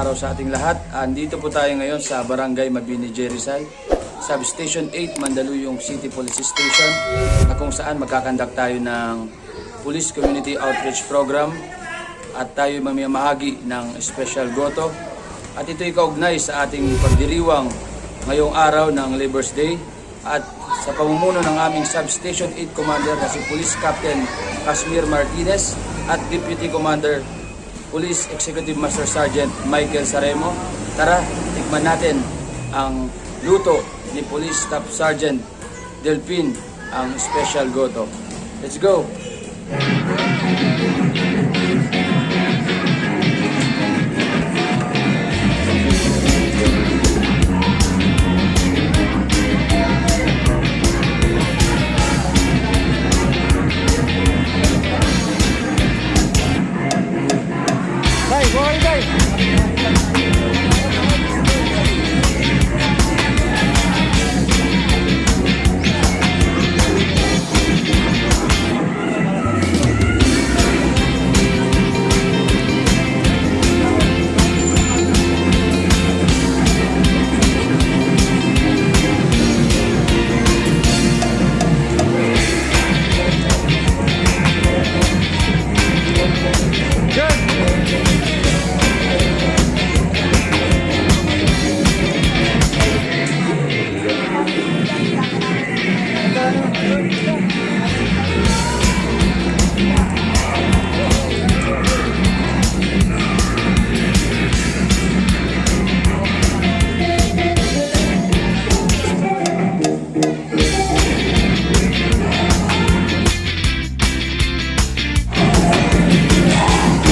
araw sa ating lahat. Andito po tayo ngayon sa Barangay Mabini, Rizal, Substation 8, Mandaluyong City Police Station, na kung saan magkakandak tayo ng Police Community Outreach Program at tayo mamamahagi ng Special Goto. At ito'y kaugnay sa ating pagdiriwang ngayong araw ng Labor's Day at sa pamumuno ng aming Substation 8 Commander na si Police Captain Casmir Martinez at Deputy Commander Police Executive Master Sergeant Michael Saremo. Tara, tikman natin ang luto ni Police Staff Sergeant Delpin, ang Special Goto. Let's go!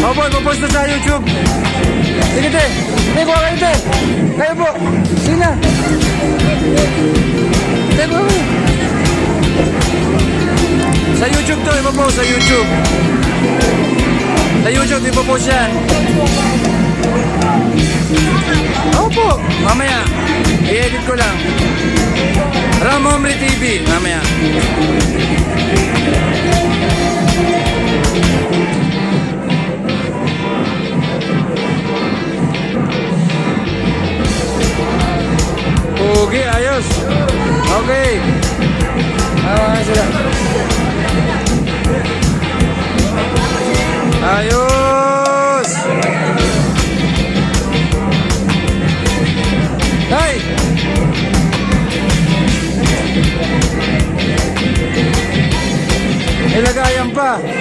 Opo, ipopost na sa YouTube. Sige te, te, kuha kayo te. Kayo po, sige na. Te, kuha kayo. Sa YouTube to, ipopost sa YouTube. Sa YouTube, ipopost yan. Opo, mamaya. I-edit ko lang. Ramomri TV, mamaya. Okay, ayos. Okay. Sila. Ayos. Hey. Ilagayan pa.